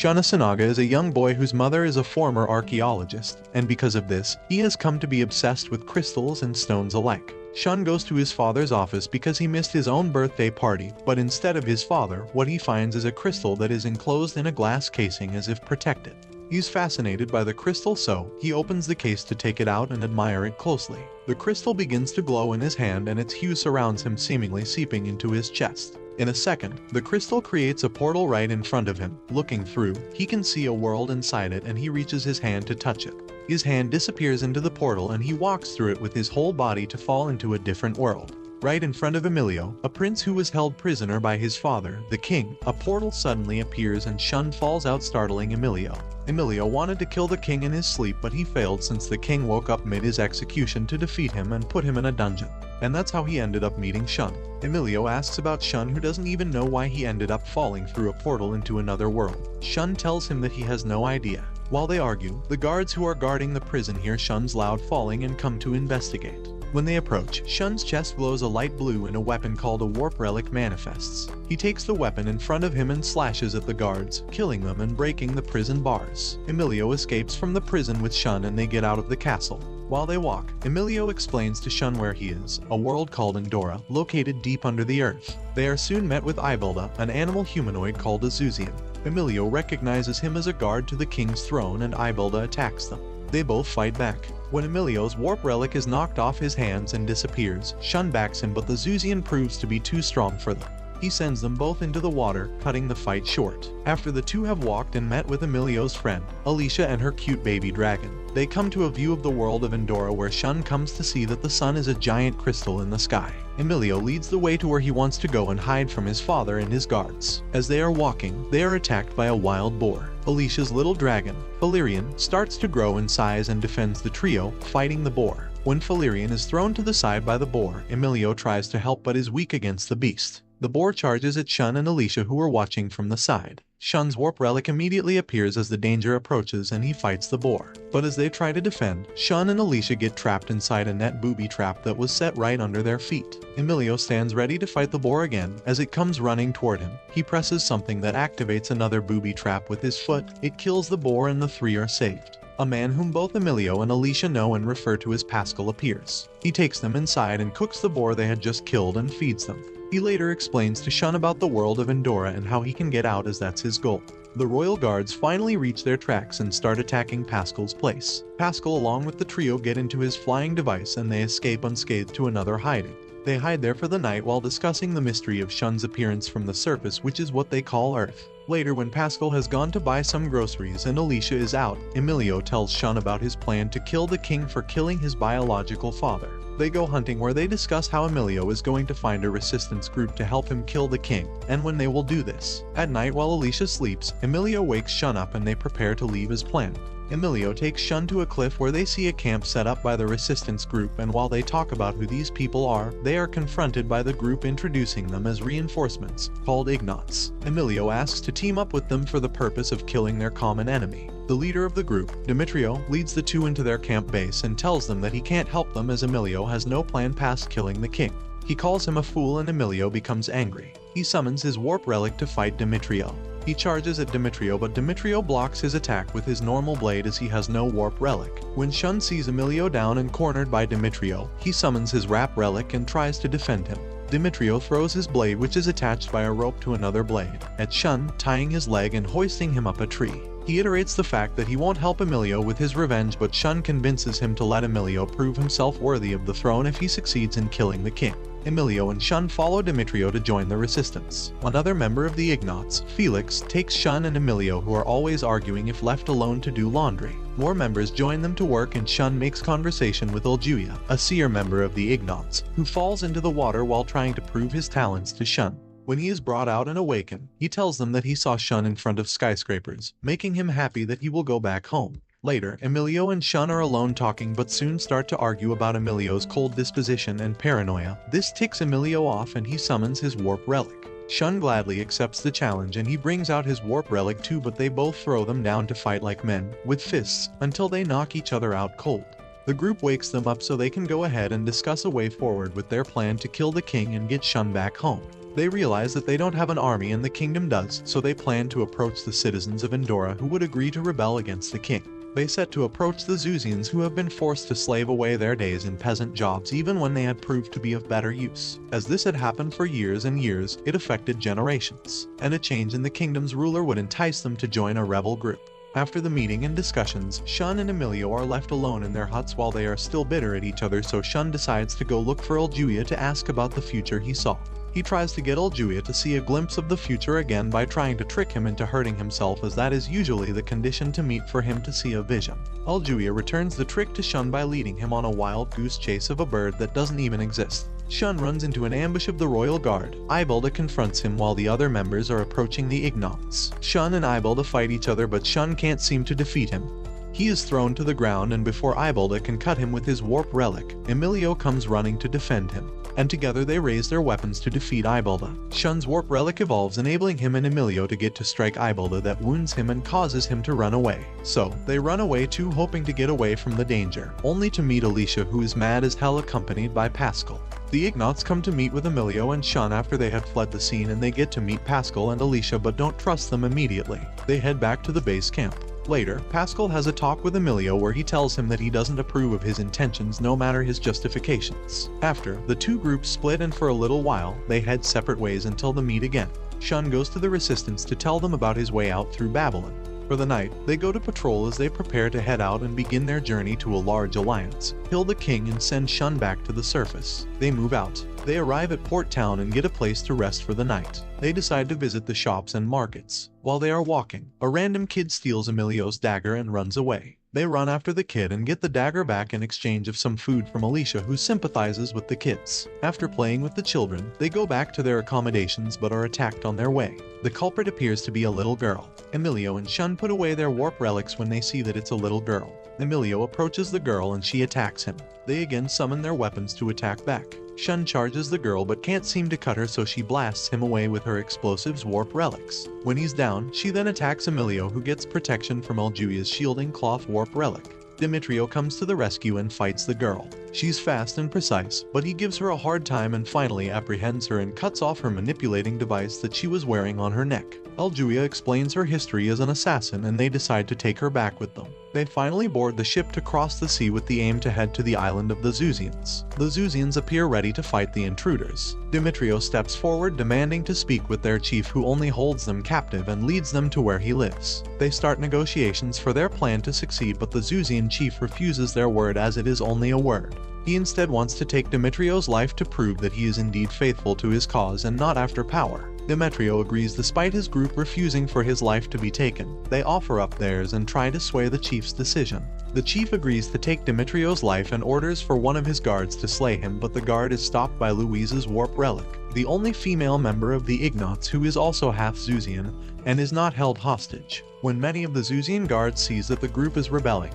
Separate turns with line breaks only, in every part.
Shun Asanaga is a young boy whose mother is a former archaeologist, and because of this, he has come to be obsessed with crystals and stones alike. Shun goes to his father's office because he missed his own birthday party, but instead of his father, what he finds is a crystal that is enclosed in a glass casing as if protected. He's fascinated by the crystal, so he opens the case to take it out and admire it closely. The crystal begins to glow in his hand and its hue surrounds him, seemingly seeping into his chest. In a second, the crystal creates a portal right in front of him. Looking through, he can see a world inside it and he reaches his hand to touch it. His hand disappears into the portal and he walks through it with his whole body to fall into a different world. Right in front of Emilio, a prince who was held prisoner by his father, the king, a portal suddenly appears and Shun falls out, startling Emilio. Emilio wanted to kill the king in his sleep, but he failed since the king woke up mid his execution to defeat him and put him in a dungeon. And that's how he ended up meeting Shun. Emilio asks about Shun, who doesn't even know why he ended up falling through a portal into another world. Shun tells him that he has no idea. While they argue, the guards who are guarding the prison hear Shun's loud falling and come to investigate. When they approach, Shun's chest glows a light blue and a weapon called a warp relic manifests. He takes the weapon in front of him and slashes at the guards, killing them and breaking the prison bars. Emilio escapes from the prison with Shun and they get out of the castle. While they walk, Emilio explains to Shun where he is, a world called Endra, located deep under the earth. They are soon met with Ibelda, an animal humanoid called a Zuzian. Emilio recognizes him as a guard to the king's throne and Ibelda attacks them. They both fight back. When Emilio's warp relic is knocked off his hands and disappears, Shun backs him, but the Zuzian proves to be too strong for them. He sends them both into the water, cutting the fight short. After the two have walked and met with Emilio's friend, Alicia and her cute baby dragon, they come to a view of the world of Endra where Shun comes to see that the sun is a giant crystal in the sky. Emilio leads the way to where he wants to go and hide from his father and his guards. As they are walking, they are attacked by a wild boar. Alicia's little dragon, Valerian, starts to grow in size and defends the trio, fighting the boar. When Valerian is thrown to the side by the boar, Emilio tries to help but is weak against the beast. The boar charges at Shun and Alicia, who are watching from the side. Shun's warp relic immediately appears as the danger approaches and he fights the boar. But as they try to defend, Shun and Alicia get trapped inside a net booby trap that was set right under their feet. Emilio stands ready to fight the boar again. As it comes running toward him, he presses something that activates another booby trap with his foot. It kills the boar and the three are saved. A man whom both Emilio and Alicia know and refer to as Pascal appears. He takes them inside and cooks the boar they had just killed and feeds them. He later explains to Shun about the world of Endra and how he can get out, as that's his goal. The royal guards finally reach their tracks and start attacking Pascal's place. Pascal along with the trio get into his flying device and they escape unscathed to another hiding. They hide there for the night while discussing the mystery of Shun's appearance from the surface, which is what they call Earth. Later, when Pascal has gone to buy some groceries and Alicia is out, Emilio tells Shun about his plan to kill the king for killing his biological father. They go hunting where they discuss how Emilio is going to find a resistance group to help him kill the king, and when they will do this. At night while Alicia sleeps, Emilio wakes Shun up and they prepare to leave as planned. Emilio takes Shun to a cliff where they see a camp set up by the resistance group, and while they talk about who these people are, they are confronted by the group introducing them as reinforcements, called Ignots. Emilio asks to team up with them for the purpose of killing their common enemy. The leader of the group, Demetrio, leads the two into their camp base and tells them that he can't help them as Emilio has no plan past killing the king. He calls him a fool and Emilio becomes angry. He summons his warp relic to fight Demetrio. He charges at Demetrio, but Demetrio blocks his attack with his normal blade as he has no warp relic. When Shun sees Emilio down and cornered by Demetrio, he summons his wrap relic and tries to defend him. Demetrio throws his blade, which is attached by a rope to another blade, at Shun, tying his leg and hoisting him up a tree. He iterates the fact that he won't help Emilio with his revenge, but Shun convinces him to let Emilio prove himself worthy of the throne if he succeeds in killing the king. Emilio and Shun follow Demetrio to join the resistance. Another member of the Ignots, Felix, takes Shun and Emilio, who are always arguing if left alone, to do laundry. More members join them to work and Shun makes conversation with Uljuya, a seer member of the Ignots, who falls into the water while trying to prove his talents to Shun. When he is brought out and awakened, he tells them that he saw Shun in front of skyscrapers, making him happy that he will go back home. Later, Emilio and Shun are alone talking but soon start to argue about Emilio's cold disposition and paranoia. This ticks Emilio off and he summons his warp relic. Shun gladly accepts the challenge and he brings out his warp relic too, but they both throw them down to fight like men, with fists, until they knock each other out cold. The group wakes them up so they can go ahead and discuss a way forward with their plan to kill the king and get Shun back home. They realize that they don't have an army and the kingdom does, so they plan to approach the citizens of Endra who would agree to rebel against the king. They set to approach the Zuzians who have been forced to slave away their days in peasant jobs even when they had proved to be of better use. As this had happened for years and years, it affected generations, and a change in the kingdom's ruler would entice them to join a rebel group. After the meeting and discussions, Shun and Emilio are left alone in their huts while they are still bitter at each other, so Shun decides to go look for Uljuya to ask about the future he saw. He tries to get Uljuya to see a glimpse of the future again by trying to trick him into hurting himself, as that is usually the condition to meet for him to see a vision. Uljuya returns the trick to Shun by leading him on a wild goose chase of a bird that doesn't even exist. Shun runs into an ambush of the royal guard. Ibalda confronts him while the other members are approaching the Ignots. Shun and Ibalda fight each other, but Shun can't seem to defeat him. He is thrown to the ground, and before Ibalda can cut him with his warp relic, Emilio comes running to defend him, and together they raise their weapons to defeat Ibalda. Shun's warp relic evolves, enabling him and Emilio to get to strike Ibalda that wounds him and causes him to run away. So, they run away too, hoping to get away from the danger, only to meet Alicia, who is mad as hell, accompanied by Pascal. The Ignots come to meet with Emilio and Shun after they have fled the scene, and they get to meet Pascal and Alicia but don't trust them immediately. They head back to the base camp. Later, Pascal has a talk with Emilio where he tells him that he doesn't approve of his intentions no matter his justifications. After, the two groups split, and for a little while, they head separate ways until they meet again. Shun goes to the Resistance to tell them about his way out through Babylon. For the night, they go to patrol as they prepare to head out and begin their journey to a large alliance, kill the king and send Shun back to the surface. They move out. They arrive at Port Town and get a place to rest for the night. They decide to visit the shops and markets. While they are walking, a random kid steals Emilio's dagger and runs away. They run after the kid and get the dagger back in exchange of some food from Alicia, who sympathizes with the kids. After playing with the children, they go back to their accommodations but are attacked on their way. The culprit appears to be a little girl. Emilio and Shun put away their warp relics when they see that it's a little girl. Emilio approaches the girl and she attacks him. They again summon their weapons to attack back. Shun charges the girl but can't seem to cut her, so she blasts him away with her explosives warp relics. When he's down, she then attacks Emilio, who gets protection from Uljuya's shielding cloth warp relic. Demetrio comes to the rescue and fights the girl. She's fast and precise, but he gives her a hard time and finally apprehends her and cuts off her manipulating device that she was wearing on her neck. Uljuya explains her history as an assassin and they decide to take her back with them. They finally board the ship to cross the sea with the aim to head to the island of the Zuzians. The Zuzians appear ready to fight the intruders. Demetrio steps forward demanding to speak with their chief, who only holds them captive and leads them to where he lives. They start negotiations for their plan to succeed, but the Zuzian chief refuses their word as it is only a word. He instead wants to take Demetrio's life to prove that he is indeed faithful to his cause and not after power. Demetrio agrees despite his group refusing for his life to be taken. They offer up theirs and try to sway the chief's decision. The chief agrees to take Demetrio's life and orders for one of his guards to slay him, but the guard is stopped by Louise's warp relic, the only female member of the Ignots who is also half Zuzian and is not held hostage. When many of the Zuzian guards sees that the group is rebelling,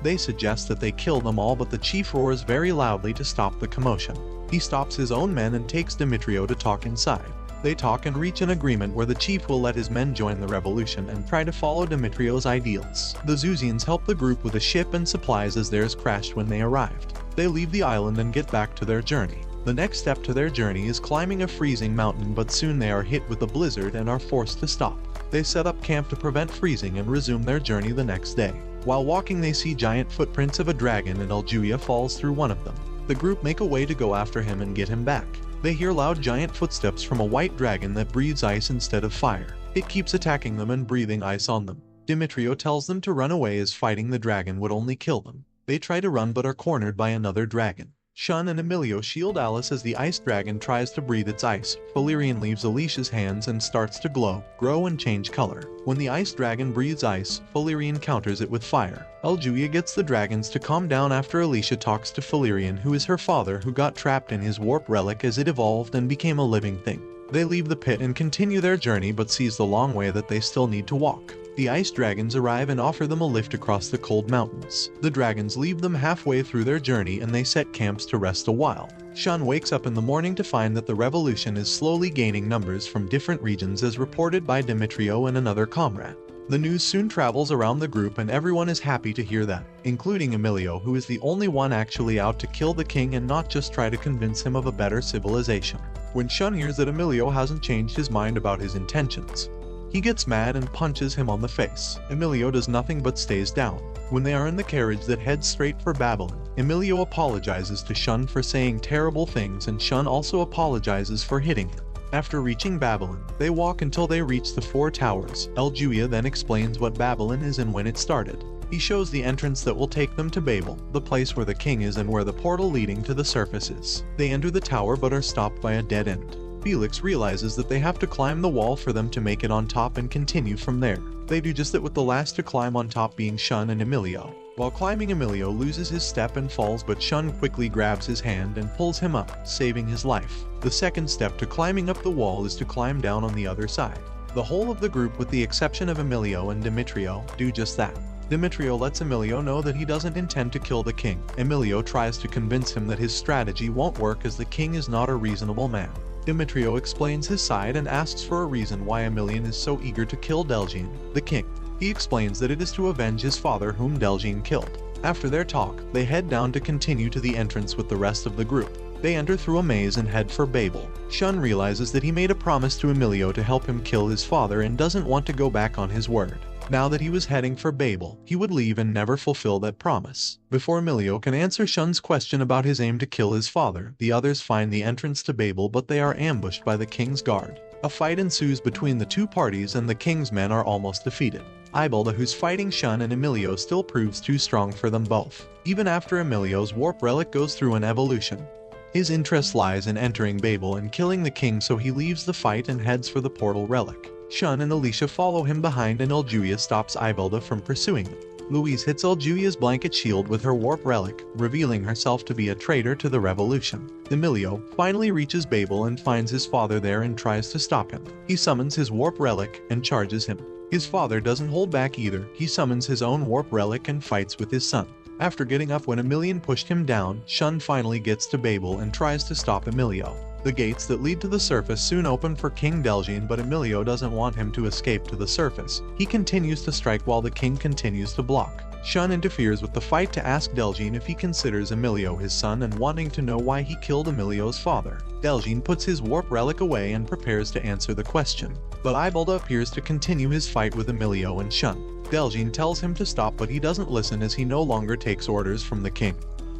they suggest that they kill them all, but the chief roars very loudly to stop the commotion. He stops his own men and takes Demetrio to talk inside. They talk and reach an agreement where the chief will let his men join the revolution and try to follow Demetrio's ideals. The Zuzians help the group with a ship and supplies as theirs crashed when they arrived. They leave the island and get back to their journey. The next step to their journey is climbing a freezing mountain, but soon they are hit with a blizzard and are forced to stop. They set up camp to prevent freezing and resume their journey the next day. While walking, they see giant footprints of a dragon and Uljuya falls through one of them. The group make a way to go after him and get him back. They hear loud giant footsteps from a white dragon that breathes ice instead of fire. It keeps attacking them and breathing ice on them. Demetrio tells them to run away as fighting the dragon would only kill them. They try to run but are cornered by another dragon. Shun and Emilio shield Alice as the ice dragon tries to breathe its ice. Valerian leaves Alicia's hands and starts to glow, grow and change color. When the ice dragon breathes ice, Valerian counters it with fire. Uljuya gets the dragons to calm down after Alicia talks to Valerian, who is her father, who got trapped in his warp relic as it evolved and became a living thing. They leave the pit and continue their journey but sees the long way that they still need to walk. The ice dragons arrive and offer them a lift across the cold mountains. The dragons leave them halfway through their journey and they set camps to rest a while. Shun wakes up in the morning to find that the revolution is slowly gaining numbers from different regions as reported by Demetrio and another comrade. The news soon travels around the group and everyone is happy to hear that, including Emilio, who is the only one actually out to kill the king and not just try to convince him of a better civilization. when Shun hears that Emilio hasn't changed his mind about his intentions. He gets mad and punches him on the face. Emilio does nothing but stays down. When they are in the carriage that heads straight for Babylon, Emilio apologizes to Shun for saying terrible things and Shun also apologizes for hitting him. After reaching Babylon, they walk until they reach the 4 towers. El Juya then explains what Babylon is and when it started. He shows the entrance that will take them to Babel, the place where the king is and where the portal leading to the surface is. They enter the tower but are stopped by a dead end. Felix realizes that they have to climb the wall for them to make it on top and continue from there. They do just that with the last to climb on top being Shun and Emilio. While climbing, Emilio loses his step and falls, but Shun quickly grabs his hand and pulls him up, saving his life. The second step to climbing up the wall is to climb down on the other side. The whole of the group, with the exception of Emilio and Demetrio, do just that. Demetrio lets Emilio know that he doesn't intend to kill the king. Emilio tries to convince him that his strategy won't work as the king is not a reasonable man. Demetrio explains his side and asks for a reason why Emilian is so eager to kill Delzain, the king. He explains that it is to avenge his father whom Delzain killed. After their talk, they head down to continue to the entrance with the rest of the group. They enter through a maze and head for Babel. Shun realizes that he made a promise to Emilio to help him kill his father and doesn't want to go back on his word. Now that he was heading for Babel, he would leave and never fulfill that promise. Before Emilio can answer Shun's question about his aim to kill his father, the others find the entrance to Babel, but they are ambushed by the king's guard. A fight ensues between the two parties and the king's men are almost defeated. Ibalda, who's fighting Shun and Emilio, still proves too strong for them both. Even after Emilio's warp relic goes through an evolution, his interest lies in entering Babel and killing the king, so he leaves the fight and heads for the portal relic. Shun and Alicia follow him behind and El Juya stops Ibalda from pursuing them. Louise hits El Juya's blanket shield with her warp relic, revealing herself to be a traitor to the revolution. Emilio finally reaches Babel and finds his father there and tries to stop him. He summons his warp relic and charges him. His father doesn't hold back either. He summons his own warp relic and fights with his son. After getting up when Emilian pushed him down, Shun finally gets to Babel and tries to stop Emilio. The gates that lead to the surface soon open for King Delzain, but Emilio doesn't want him to escape to the surface. He continues to strike while the king continues to block. Shun interferes with the fight to ask Delzain if he considers Emilio his son and wanting to know why he killed Emilio's father. Delzain puts his warp relic away and prepares to answer the question. But Ibalda appears to continue his fight with Emilio and Shun. Delzain tells him to stop, but he doesn't listen as he no longer takes orders from the king.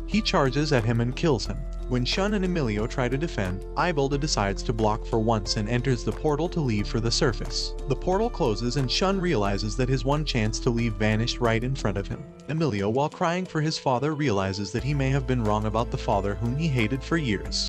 He charges at him and kills him. When Shun and Emilio try to defend, Ibalda decides to block for once and enters the portal to leave for the surface. The portal closes and Shun realizes that his one chance to leave vanished right in front of him. Emilio, while crying for his father, realizes that he may have been wrong about the father whom he hated for years.